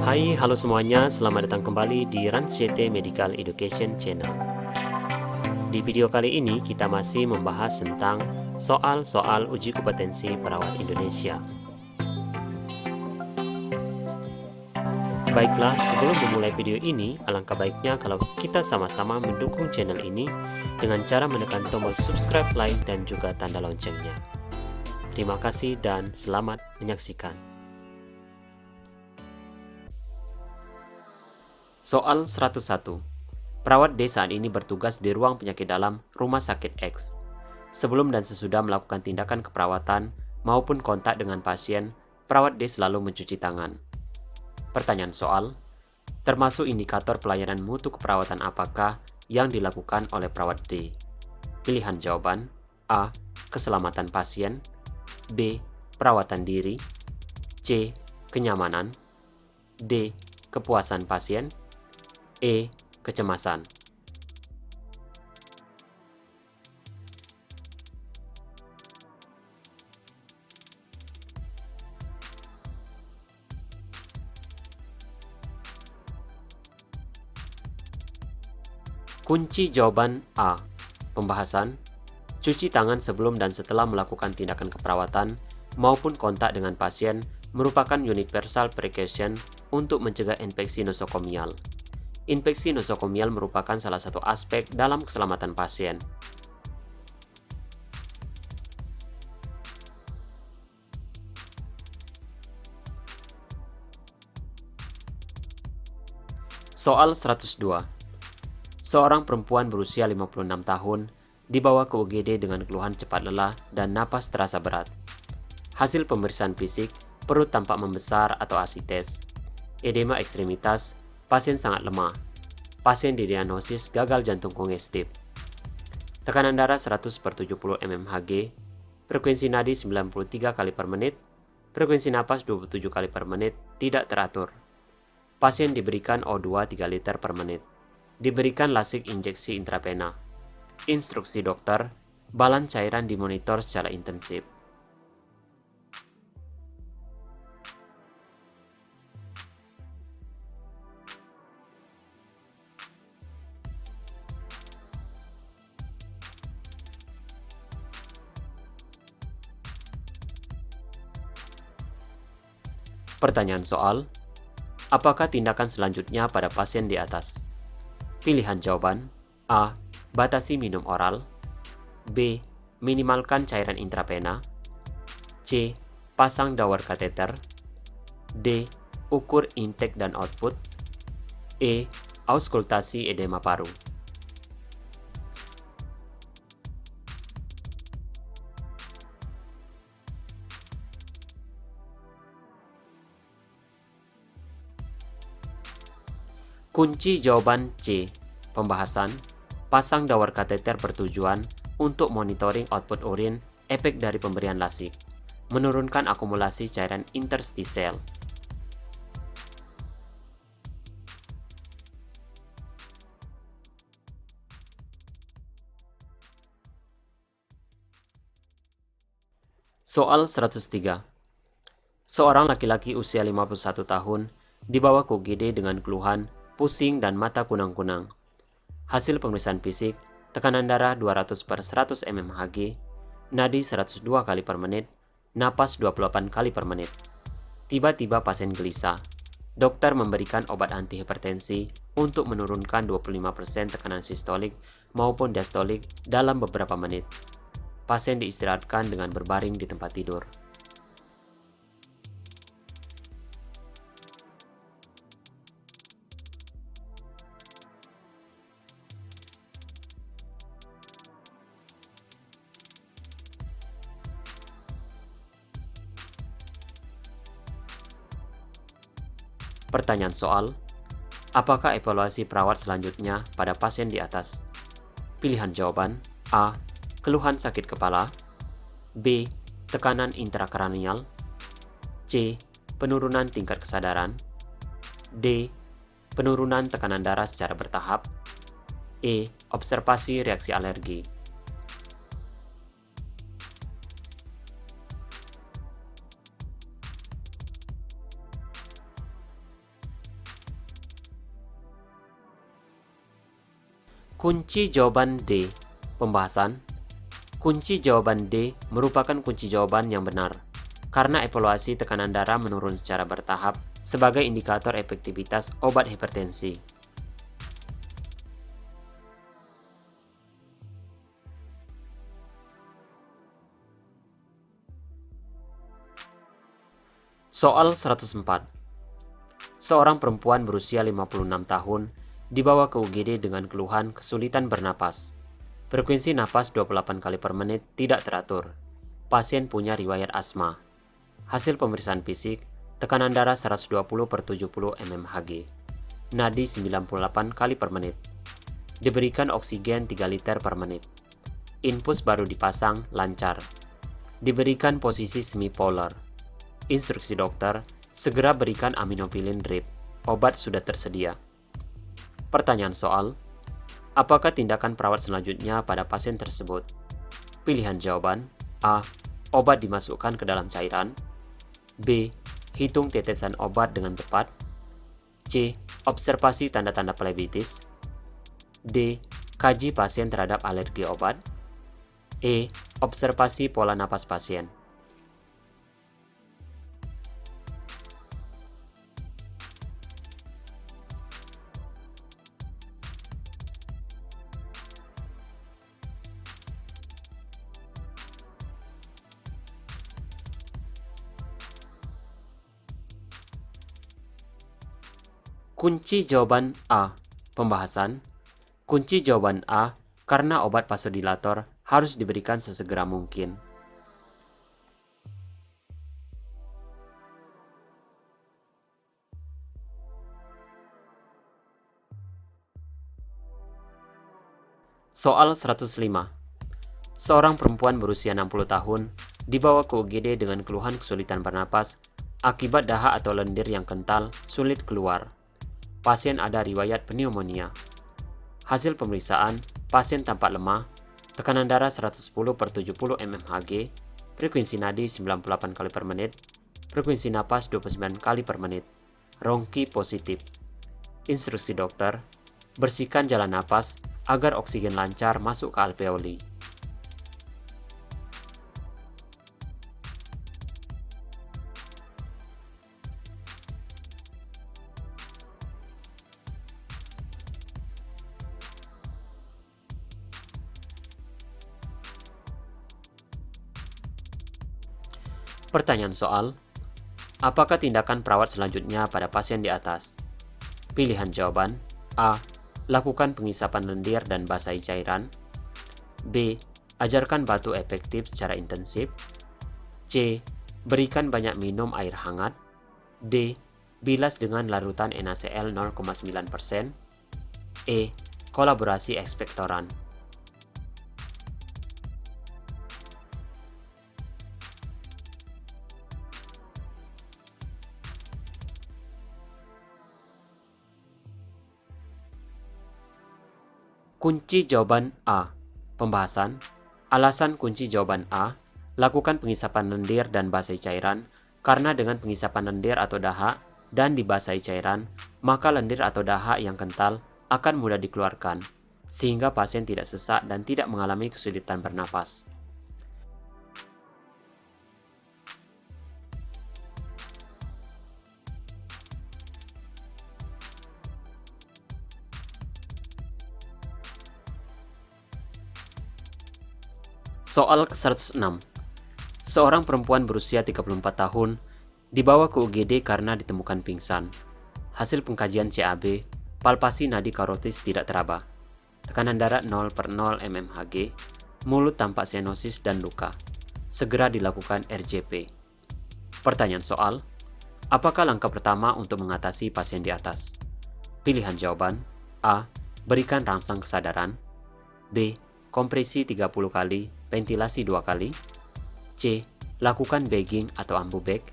Hai, halo semuanya, selamat datang kembali di RANCT Medical Education Channel. Di video kali ini kita masih membahas tentang soal-soal uji kompetensi perawat Indonesia. Baiklah, sebelum memulai video ini, alangkah baiknya kalau kita sama-sama mendukung channel ini dengan cara menekan tombol subscribe, like, dan juga tanda loncengnya. Terima kasih dan selamat menyaksikan. Soal 101. Perawat D saat ini bertugas di ruang penyakit dalam Rumah Sakit X. Sebelum dan sesudah melakukan tindakan keperawatan maupun kontak dengan pasien, perawat D selalu mencuci tangan. Pertanyaan soal, termasuk indikator pelayanan mutu keperawatan apakah yang dilakukan oleh perawat D? Pilihan jawaban: A. Keselamatan pasien, B. Perawatan diri, C. Kenyamanan, D. Kepuasan pasien, E. Kecemasan. Kunci jawaban A. Pembahasan, cuci tangan sebelum dan setelah melakukan tindakan keperawatan maupun kontak dengan pasien merupakan universal precaution untuk mencegah infeksi nosokomial. Infeksi nosokomial merupakan salah satu aspek dalam keselamatan pasien. Soal 102. Seorang perempuan berusia 56 tahun dibawa ke UGD dengan keluhan cepat lelah dan napas terasa berat. Hasil pemeriksaan fisik, perut tampak membesar atau asites. Edema ekstremitas, pasien sangat lemah. Pasien didiagnosis gagal jantung kongestif. Tekanan darah 100/70 mmHg, frekuensi nadi 93 kali per menit, frekuensi napas 27 kali per menit, tidak teratur. Pasien diberikan O2 3 liter per menit. Diberikan lasik injeksi intravena. Instruksi dokter, balan cairan dimonitor secara intensif. Pertanyaan soal, apakah tindakan selanjutnya pada pasien di atas? Pilihan jawaban: A. Batasi minum oral, B. Minimalkan cairan intravena, C. Pasang dawar kateter, D. Ukur intake dan output, E. Auskultasi edema paru. Kunci jawaban C. Pembahasan, pasang dawar kateter bertujuan untuk monitoring output urin, efek dari pemberian lasik, menurunkan akumulasi cairan interstisial. Soal 103. Seorang laki-laki usia 51 tahun dibawa ke UGD dengan keluhan pusing dan mata kunang-kunang. Hasil pemeriksaan fisik, tekanan darah 200/100 mmHg, nadi 102 kali per menit, napas 28 kali per menit. Tiba-tiba pasien gelisah. Dokter memberikan obat antihipertensi untuk menurunkan 25% tekanan sistolik maupun diastolik dalam beberapa menit. Pasien diistirahatkan dengan berbaring di tempat tidur. Pertanyaan soal, apakah evaluasi perawat selanjutnya pada pasien di atas? Pilihan jawaban: A. Keluhan sakit kepala, B. Tekanan intrakranial, C. Penurunan tingkat kesadaran, D. Penurunan tekanan darah secara bertahap, E. Observasi reaksi alergi. Kunci jawaban D. Pembahasan. Kunci jawaban D merupakan kunci jawaban yang benar, karena evaluasi tekanan darah menurun secara bertahap sebagai indikator efektivitas obat hipertensi. Soal 104. Seorang perempuan berusia 56 tahun dibawa ke UGD dengan keluhan kesulitan bernapas. Frekuensi napas 28 kali per menit tidak teratur. Pasien punya riwayat asma. Hasil pemeriksaan fisik, tekanan darah 120 per 70 mmHg. Nadi 98 kali per menit. Diberikan oksigen 3 liter per menit. Infus baru dipasang, lancar. Diberikan posisi semipolar. Instruksi dokter, segera berikan aminofilin drip. Obat sudah tersedia. Pertanyaan soal, apakah tindakan perawat selanjutnya pada pasien tersebut? Pilihan jawaban, A. Obat dimasukkan ke dalam cairan. B. Hitung tetesan obat dengan tepat. C. Observasi tanda-tanda plebitis. D. Kaji pasien terhadap alergi obat. E. Observasi pola napas pasien. Kunci jawaban A. Pembahasan. Kunci jawaban A karena obat vasodilator harus diberikan sesegera mungkin. Soal 105. Seorang perempuan berusia 60 tahun dibawa ke UGD dengan keluhan kesulitan bernapas akibat dahak atau lendir yang kental, sulit keluar. Pasien ada riwayat pneumonia. Hasil pemeriksaan, pasien tampak lemah, tekanan darah 110 per 70 mmHg, frekuensi nadi 98 kali per menit, frekuensi napas 29 kali per menit, rongki positif. Instruksi dokter, bersihkan jalan napas agar oksigen lancar masuk ke alveoli. Pertanyaan soal, apakah tindakan perawat selanjutnya pada pasien di atas? Pilihan jawaban, A. Lakukan pengisapan lendir dan basahi cairan. B. Ajarkan batu efektif secara intensif. C. Berikan banyak minum air hangat. D. Bilas dengan larutan NaCl 0,9%. E. Kolaborasi ekspektoran. Kunci jawaban A. Pembahasan. Alasan kunci jawaban A, lakukan pengisapan lendir dan basahi cairan, karena dengan pengisapan lendir atau dahak dan dibasahi cairan, maka lendir atau dahak yang kental akan mudah dikeluarkan, sehingga pasien tidak sesak dan tidak mengalami kesulitan bernapas. Soal ke-106. Seorang perempuan berusia 34 tahun dibawa ke UGD karena ditemukan pingsan. Hasil pengkajian CAB, palpasi nadi karotis tidak teraba. Tekanan darah 0 per 0 mmHg, mulut tampak sianosis dan luka. Segera dilakukan RJP. Pertanyaan soal, apakah langkah pertama untuk mengatasi pasien di atas? Pilihan jawaban, A. Berikan rangsang kesadaran. B. Kompresi 30 kali, ventilasi 2 kali. C. Lakukan bagging atau ambubek.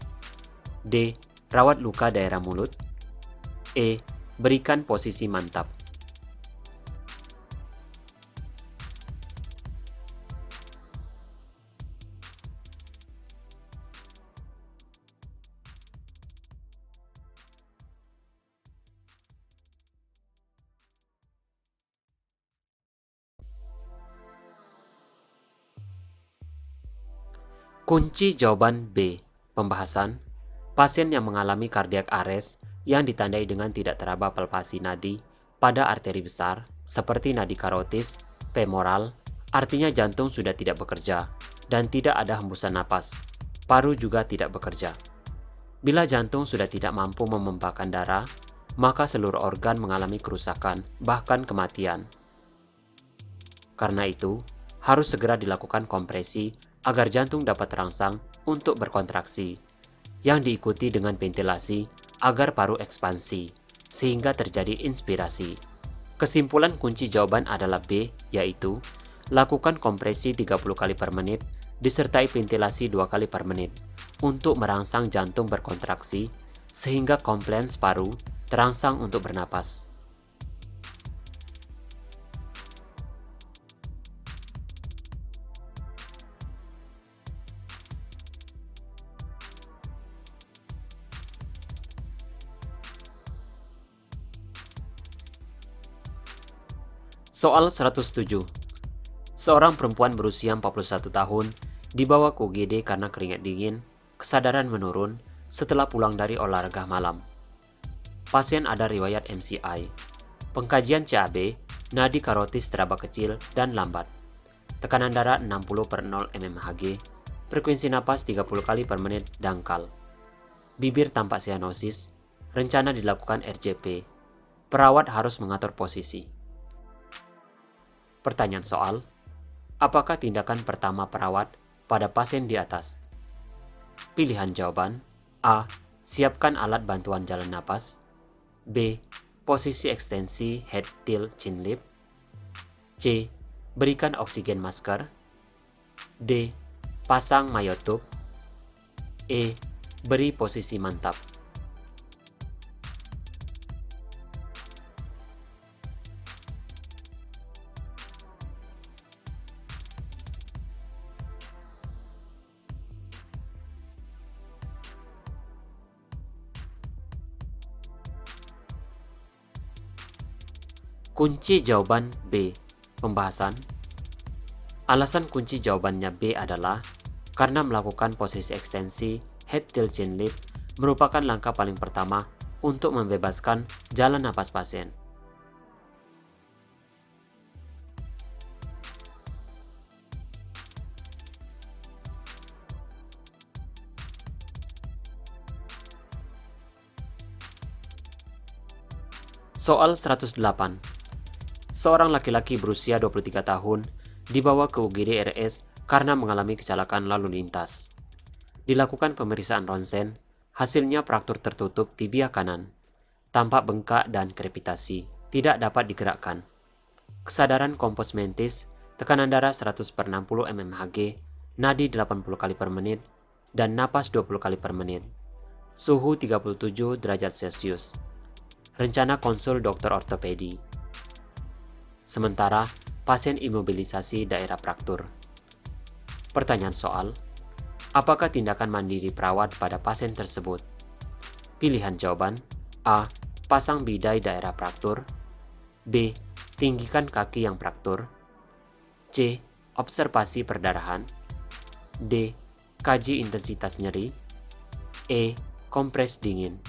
D. Rawat luka daerah mulut. E. Berikan posisi mantap. Kunci jawaban B. Pembahasan. Pasien yang mengalami cardiac arrest yang ditandai dengan tidak teraba palpasi nadi pada arteri besar seperti nadi karotis, femoral, artinya jantung sudah tidak bekerja dan tidak ada hembusan napas. Paru juga tidak bekerja. Bila jantung sudah tidak mampu memompakan darah, maka seluruh organ mengalami kerusakan, bahkan kematian. Karena itu, harus segera dilakukan kompresi agar jantung dapat terangsang untuk berkontraksi, yang diikuti dengan ventilasi agar paru ekspansi, sehingga terjadi inspirasi. Kesimpulan kunci jawaban adalah B, yaitu lakukan kompresi 30 kali per menit disertai ventilasi 2 kali per menit untuk merangsang jantung berkontraksi sehingga komplens paru terangsang untuk bernapas. Soal 107. Seorang perempuan berusia 41 tahun dibawa ke UGD karena keringat dingin, kesadaran menurun setelah pulang dari olahraga malam. Pasien ada riwayat MCI. Pengkajian CAB, nadi karotis teraba kecil dan lambat. Tekanan darah 60/0 mmHg, frekuensi napas 30 kali per menit dangkal. Bibir tampak sianosis, rencana dilakukan RJP. Perawat harus mengatur posisi. Pertanyaan soal, apakah tindakan pertama perawat pada pasien di atas? Pilihan jawaban: A. Siapkan alat bantuan jalan napas. B. Posisi ekstensi head tilt chin lip. C. Berikan oksigen masker. D. Pasang myotube. E. Beri posisi mantap. Kunci jawaban B. Pembahasan. Alasan kunci jawabannya B adalah karena melakukan posisi ekstensi head tilt chin lip merupakan langkah paling pertama untuk membebaskan jalan napas pasien. Soal 108. Seorang laki-laki berusia 23 tahun dibawa ke UGD RS karena mengalami kecelakaan lalu lintas. Dilakukan pemeriksaan ronsen, hasilnya fraktur tertutup tibia kanan, tampak bengkak dan krepitasi, tidak dapat digerakkan. Kesadaran kompos mentis, tekanan darah 100/60 mmHg, nadi 80 kali per menit, dan napas 20 kali per menit. Suhu 37 derajat Celcius. Rencana konsul dokter ortopedi. Sementara, pasien imobilisasi daerah fraktur. Pertanyaan soal, apakah tindakan mandiri perawat pada pasien tersebut? Pilihan jawaban: A. Pasang bidai daerah fraktur. B. Tinggikan kaki yang fraktur. C. Observasi perdarahan. D. Kaji intensitas nyeri. E. Kompres dingin.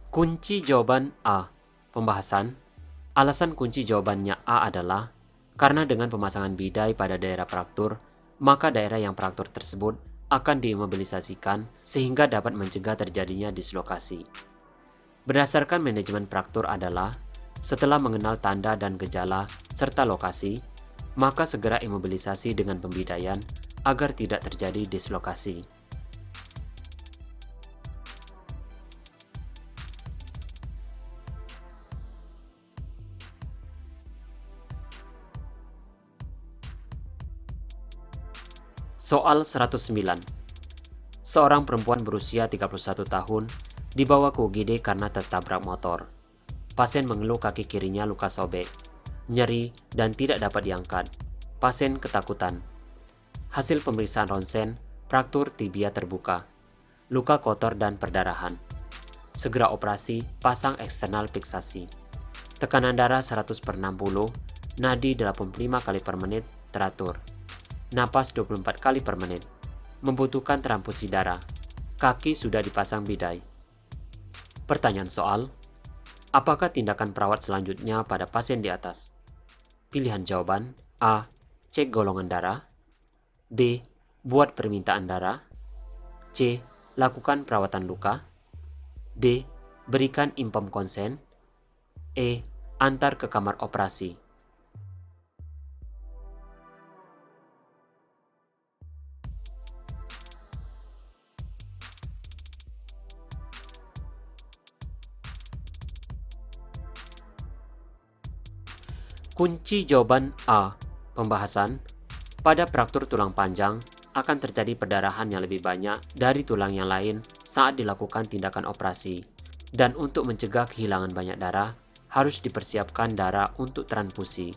Kunci jawaban A. Pembahasan. Alasan kunci jawabannya A adalah karena dengan pemasangan bidai pada daerah fraktur, maka daerah yang fraktur tersebut akan diimobilisasikan sehingga dapat mencegah terjadinya dislokasi. Berdasarkan manajemen fraktur adalah setelah mengenal tanda dan gejala serta lokasi, maka segera imobilisasi dengan pembidaian agar tidak terjadi dislokasi. Soal 109. Seorang perempuan berusia 31 tahun dibawa ke UGD karena tertabrak motor. Pasien mengeluh kaki kirinya luka sobek, nyeri, dan tidak dapat diangkat. Pasien ketakutan. Hasil pemeriksaan ronsen, fraktur tibia terbuka, luka kotor dan perdarahan. Segera operasi, pasang eksternal fiksasi. Tekanan darah 100/60, nadi 85 kali per menit, teratur. Napas 24 kali per menit. Membutuhkan transfusi darah. Kaki sudah dipasang bidai. Pertanyaan soal, apakah tindakan perawat selanjutnya pada pasien di atas? Pilihan jawaban: A. Cek golongan darah. B. Buat permintaan darah. C. Lakukan perawatan luka. D. Berikan inform konsen. E. Antar ke kamar operasi. Kunci jawaban A. Pembahasan. Pada fraktur tulang panjang, akan terjadi perdarahan yang lebih banyak dari tulang yang lain saat dilakukan tindakan operasi. Dan untuk mencegah kehilangan banyak darah, harus dipersiapkan darah untuk transfusi.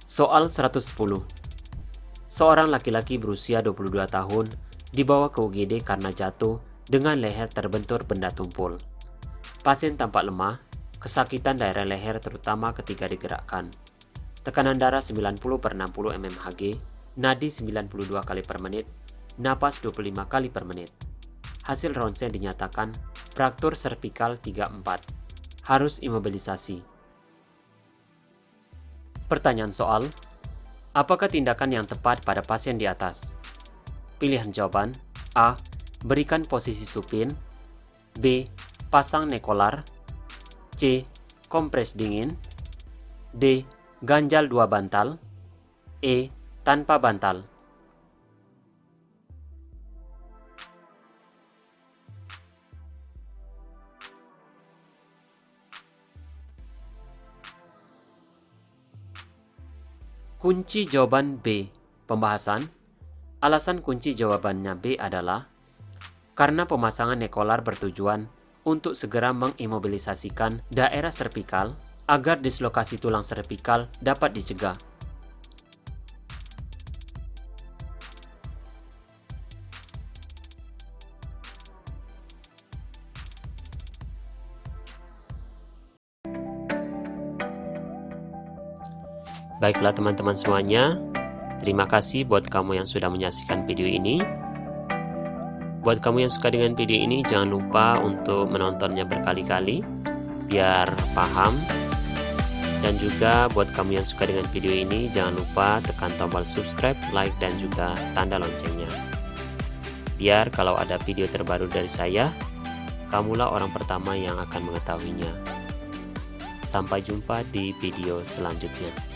Soal 110. Seorang laki-laki berusia 22 tahun dibawa ke UGD karena jatuh dengan leher terbentur benda tumpul. Pasien tampak lemah, kesakitan daerah leher terutama ketika digerakkan. Tekanan darah 90/60 mmHg, nadi 92 kali per menit, napas 25 kali per menit. Hasil ronsen dinyatakan fraktur servikal 3/4. Harus imobilisasi. Pertanyaan soal, apakah tindakan yang tepat pada pasien di atas? Pilihan jawaban: A. Berikan posisi supin. B. Pasang nekolar. C. Kompres dingin. D. Ganjal 2 bantal. E. Tanpa bantal. Kunci jawaban B. Pembahasan. Alasan kunci jawabannya B adalah karena pemasangan nekolar bertujuan untuk segera mengimobilisasikan daerah servikal agar dislokasi tulang servikal dapat dicegah. Baiklah teman-teman semuanya, terima kasih buat kamu yang sudah menyaksikan video ini. Buat kamu yang suka dengan video ini, jangan lupa untuk menontonnya berkali-kali biar paham. Dan juga buat kamu yang suka dengan video ini, jangan lupa tekan tombol subscribe, like, dan juga tanda loncengnya. Biar kalau ada video terbaru dari saya, kamulah orang pertama yang akan mengetahuinya. Sampai jumpa di video selanjutnya.